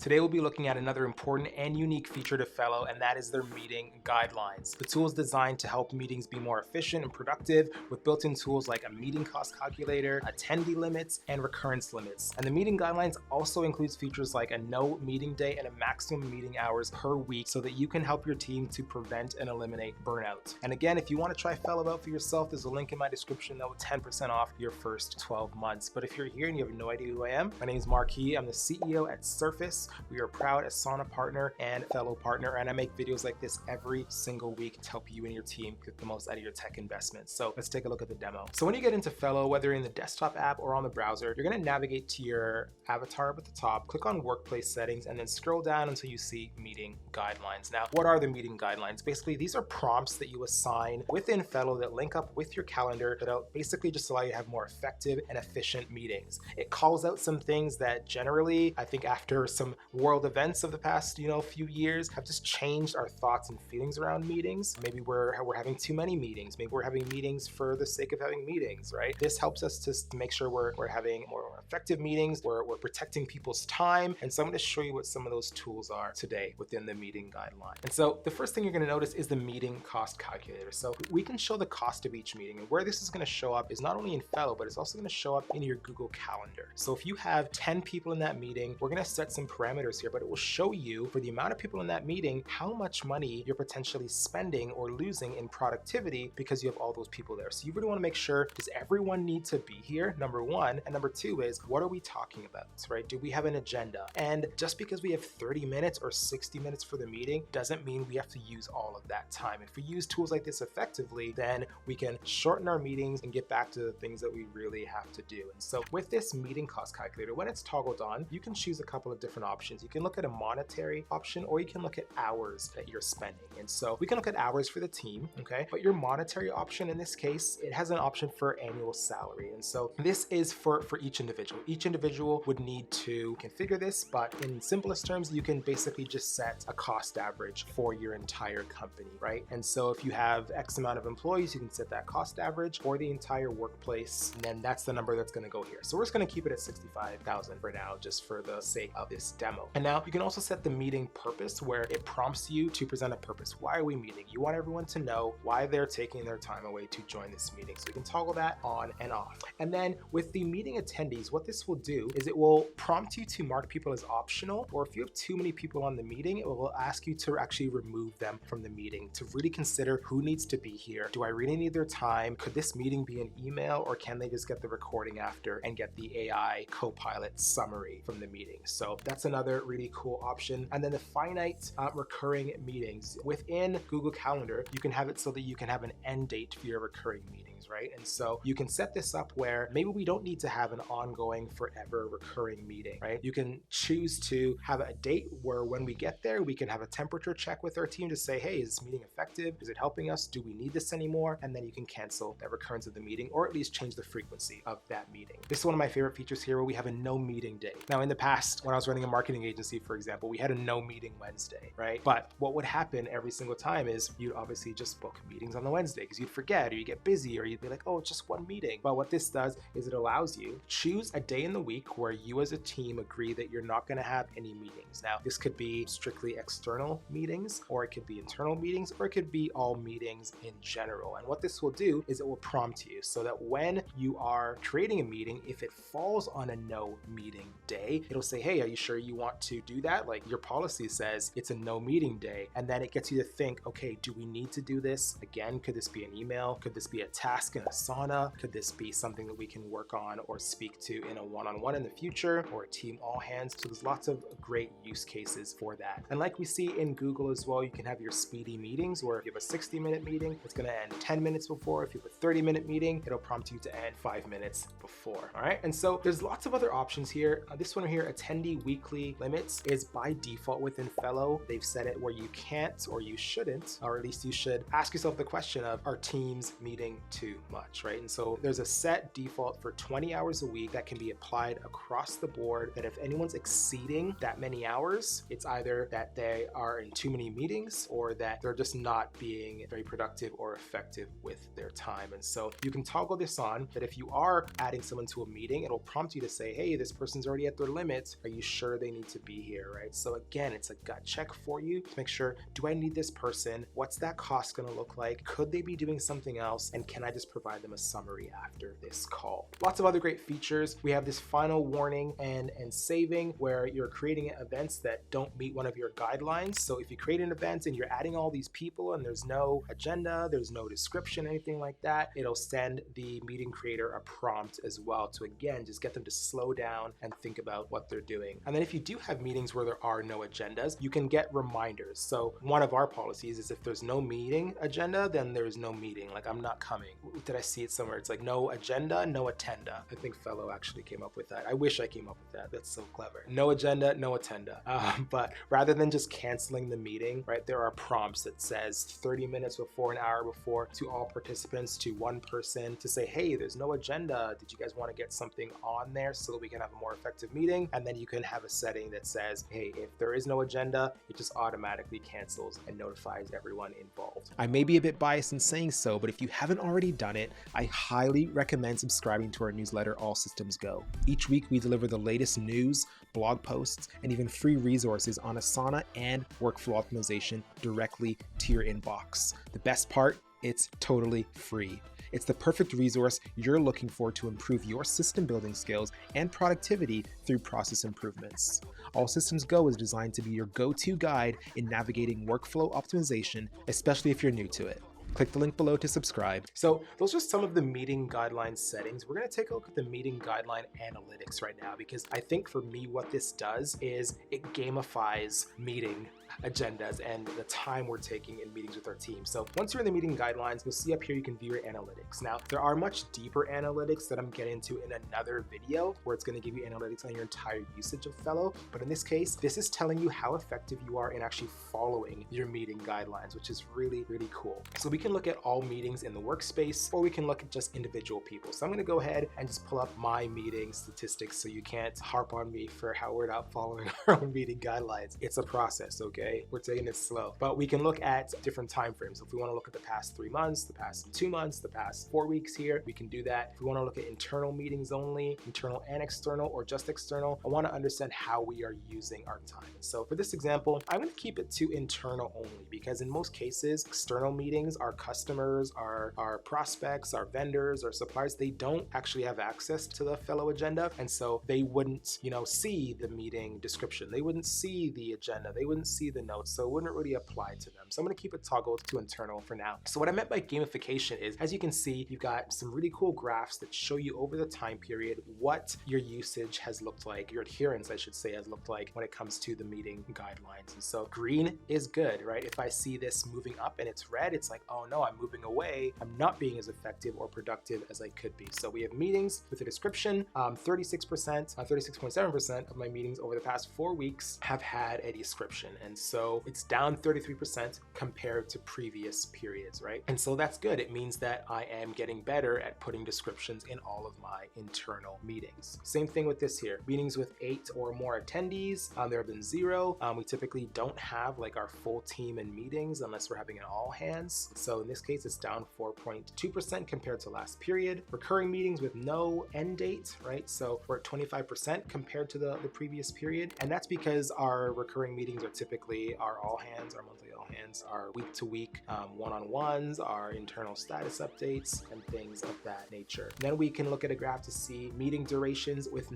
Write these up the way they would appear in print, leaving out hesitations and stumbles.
Today we'll be looking at another important and unique feature to Fellow, and that is their meeting guidelines. The tool is designed to help meetings be more efficient and productive with built-in tools like a meeting cost calculator, attendee limits, and recurrence limits. And the meeting guidelines also includes features like a no meeting day and a maximum meeting hours per week so that you can help your team to prevent and eliminate burnout. And again, if you want to try Fellow out for yourself, there's a link in my description that will 10% off your first 12 months. But if you're here and you have no idea who I am, my name is Marquis. I'm the CEO at Surface. We are a proud Asana partner and Fellow partner, and I make videos like this every single week to help you and your team get the most out of your tech investments. So let's take a look at the demo. So when you get into Fellow, whether in the desktop app or on the browser, you're going to navigate to your avatar up at the top, click on Workplace Settings, and then scroll down until you see Meeting Guidelines. Now, what are the meeting guidelines? Basically, these are prompts that you assign within Fellow that link up with your calendar that'll basically just allow you to have more effective and efficient meetings. It calls out some things that generally, I think after some world events of the past, few years have just changed our thoughts and feelings around meetings. Maybe we're having too many meetings. Maybe we're having meetings for the sake of having meetings, right? This helps us to make sure we're having more effective meetings, we're protecting people's time. And so I'm going to show you what some of those tools are today within the meeting guideline. And so the first thing you're going to notice is the meeting cost calculator. So we can show the cost of each meeting, and where this is going to show up is not only in Fellow, but it's also going to show up in your Google Calendar. So if you have 10 people in that meeting, we're going to set some parameters here, but it will show you for the amount of people in that meeting, how much money you're potentially spending or losing in productivity because you have all those people there. So you really want to make sure, does everyone need to be here? Number one. And number two is, what are we talking about, right? Do we have an agenda? And just because we have 30 minutes or 60 minutes for the meeting doesn't mean we have to use all of that time. If we use tools like this effectively, then we can shorten our meetings and get back to the things that we really have to do. And so with this meeting cost calculator, when it's toggled on, you can choose a couple of different options. You can look at a monetary option, or you can look at hours that you're spending. And so we can look at hours for the team, okay? But your monetary option in this case, it has an option for annual salary. And so this is for each individual. Each individual would need to configure this, but in simplest terms, you can basically just set a cost average for your entire company, right? And so if you have X amount of employees, you can set that cost average for the entire workplace, and then that's the number that's going to go here. So we're just going to keep it at 65,000 for now, just for the sake of this demo. And now you can also set the meeting purpose, where it prompts you to present a purpose. Why are we meeting? You want everyone to know why they're taking their time away to join this meeting. So you can toggle that on and off. And then with the meeting attendees, what this will do is it will prompt you to mark people as optional, or if you have too many people on the meeting, it will ask you to actually remove them from the meeting, to really consider who needs to be here. Do I really need their time? Could this meeting be an email, or can they just get the recording after and get the AI co-pilot summary from the meeting? So that's another really cool option. And then the finite recurring meetings within Google Calendar, you can have it so that you can have an end date for your recurring meetings, right? And so you can set this up where maybe we don't need to have an ongoing forever recurring meeting, right? You can choose to have a date where when we get there, we can have a temperature check with our team to say, hey, is this meeting effective? Is it helping us? Do we need this anymore? And then you can cancel that recurrence of the meeting, or at least change the frequency of that meeting. This is one of my favorite features here, where we have a no meeting day. Now, in the past, when I was running a marketing agency, for example, we had a no meeting Wednesday, right? But what would happen every single time is you'd obviously just book meetings on the Wednesday because you'd forget, or you get busy, or you'd be like, oh, it's just one meeting. But what this does is it allows you to choose a day in the week where you as a team agree that you're not going to have any meetings. Now, this could be strictly external meetings, or it could be internal meetings, or it could be all meetings in general. And what this will do is it will prompt you so that when you are creating a meeting, if it falls on a no meeting day, it'll say, hey, are you sure you want to do that? Like, your policy says it's a no meeting day. And then it gets you to think, okay, do we need to do this? Again, could this be an email? Could this be a task in Asana? Could this be something that we can work on or speak to in a one-on-one in the future, or a team all hands? So there's lots of great use cases for that. And like we see in Google as well, you can have your speedy meetings, where if you have a 60-minute meeting, it's going to end 10 minutes before. If you have a 30-minute meeting, it'll prompt you to end 5 minutes before. All right. And so there's lots of other options here. This one here, attendee weekly limits, is by default within Fellow. They've set it where you can't, or you shouldn't, or at least you should ask yourself the question of, are teams meeting too too much, right? And so there's a set default for 20 hours a week that can be applied across the board, that if anyone's exceeding that many hours, it's either that they are in too many meetings or that they're just not being very productive or effective with their time. And so you can toggle this on, that if you are adding someone to a meeting, it'll prompt you to say, hey, this person's already at their limit. Are you sure they need to be here, right? So again, it's a gut check for you to make sure, do I need this person? What's that cost going to look like? Could they be doing something else? And can I just provide them a summary after this call? Lots of other great features. We have this final warning and saving, where you're creating events that don't meet one of your guidelines. So if you create an event and you're adding all these people and there's no agenda, there's no description, anything like that, it'll send the meeting creator a prompt as well to, again, just get them to slow down and think about what they're doing. And then if you do have meetings where there are no agendas, you can get reminders. So one of our policies is if there's no meeting agenda, then there's no meeting. Like, I'm not coming. Did I see it somewhere? It's like no agenda, no attenda. I think Fellow actually came up with that. I wish I came up with that. That's so clever. No agenda, no attenda. But rather than just canceling the meeting, right, there are prompts that says 30 minutes before, an hour before, to all participants, to one person, to say, hey, there's no agenda. Did you guys want to get something on there so that we can have a more effective meeting? And then you can have a setting that says, hey, if there is no agenda, it just automatically cancels and notifies everyone involved. I may be a bit biased in saying so, but if you haven't already done it, I highly recommend subscribing to our newsletter, All Systems Go. Each week we deliver the latest news, blog posts, and even free resources on Asana and workflow optimization directly to your inbox. The best part, it's totally free. It's the perfect resource you're looking for to improve your system building skills and productivity through process improvements. All Systems Go is designed to be your go-to guide in navigating workflow optimization, especially if you're new to it. Click the link below to subscribe. So those are some of the meeting guideline settings. We're going to take a look at the meeting guideline analytics right now, because I think for me what this does is it gamifies meeting agendas and the time we're taking in meetings with our team. So once you're in the meeting guidelines, you'll see up here you can view your analytics. Now, there are much deeper analytics that I'm getting into in another video, where it's going to give you analytics on your entire usage of Fellow. But in this case, this is telling you how effective you are in actually following your meeting guidelines, which is really, really cool. So we can look at all meetings in the workspace, or we can look at just individual people. So I'm going to go ahead and just pull up my meeting statistics so you can't harp on me for how we're not following our own meeting guidelines. It's a process, okay? We're taking it slow, but we can look at different time frames. If we want to look at the past 3 months, the past 2 months, the past 4 weeks here, we can do that. If we want to look at internal meetings only, internal and external, or just external, I want to understand how we are using our time. So for this example, I'm going to keep it to internal only, because in most cases, external meetings, our customers, our prospects, our vendors, our suppliers, they don't actually have access to the Fellow agenda. And so they wouldn't, see the meeting description. They wouldn't see the agenda. They wouldn't see the notes. So it wouldn't really apply to them. So I'm going to keep it toggled to internal for now. So what I meant by gamification is, as you can see, you've got some really cool graphs that show you over the time period what your usage has looked like, your adherence, I should say, has looked like when it comes to the meeting guidelines. And so green is good, right? If I see this moving up and it's red, it's like, oh no, I'm moving away. I'm not being as effective or productive as I could be. So we have meetings with a description. 36.7% of my meetings over the past 4 weeks have had a description. And so it's down 33% compared to previous periods, right? And so that's good. It means that I am getting better at putting descriptions in all of my internal meetings. Same thing with this here. Meetings with 8 or more attendees, there have been 0. We typically don't have like our full team in meetings unless we're having an all hands. So in this case, it's down 4.2% compared to last period. Recurring meetings with no end date, right? So we're at 25% compared to the previous period. And that's because our recurring meetings are typically our all hands, our monthly all hands, our week to week one-on-ones, our internal status updates, and things of that nature. Then we can look at a graph to see meeting durations with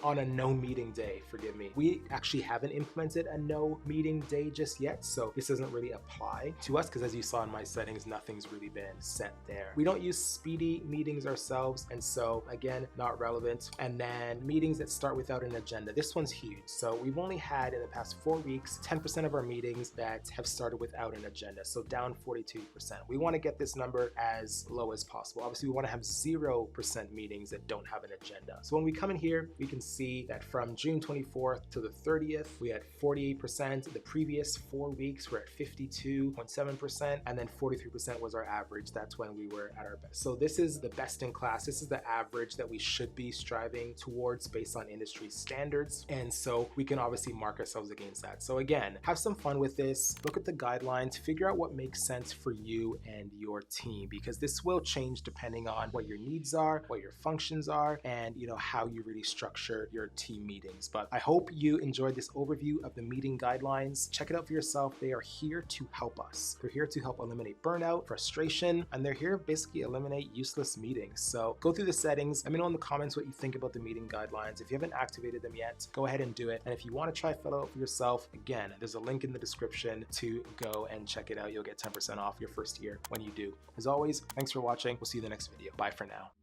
on a no meeting day, forgive me. We actually haven't implemented a no meeting day just yet, so this doesn't really apply to us, because as you saw in my settings, nothing's really been set there. We don't use speedy meetings ourselves, and so again, not relevant. And then meetings that start without an agenda. This one's huge. So we've only had in the past 4 weeks, 10% 40% of our meetings that have started without an agenda, so down 42%. We want to get this number as low as possible. Obviously, we want to have 0% meetings that don't have an agenda. So when we come in here, we can see that from June 24th to the 30th, we had 48%. The previous 4 weeks, we're at 52.7%, and then 43% was our average. That's when we were at our best. So this is the best in class. This is the average that we should be striving towards based on industry standards. And so we can obviously mark ourselves against that. So again, have some fun with this. Look at the guidelines, figure out what makes sense for you and your team, because this will change depending on what your needs are, what your functions are, and how you really structure your team meetings. But I hope you enjoyed this overview of the meeting guidelines. Check it out for yourself. They are here to help us. They're here to help eliminate burnout, frustration, and they're here to basically eliminate useless meetings. So go through the settings. Let me know in the comments what you think about the meeting guidelines. If you haven't activated them yet, go ahead and do it. And if you want to try fill out for yourself, again, there's a link in the description to go and check it out. You'll get 10% off your first year when you do. As always, thanks for watching. We'll see you in the next video. Bye for now.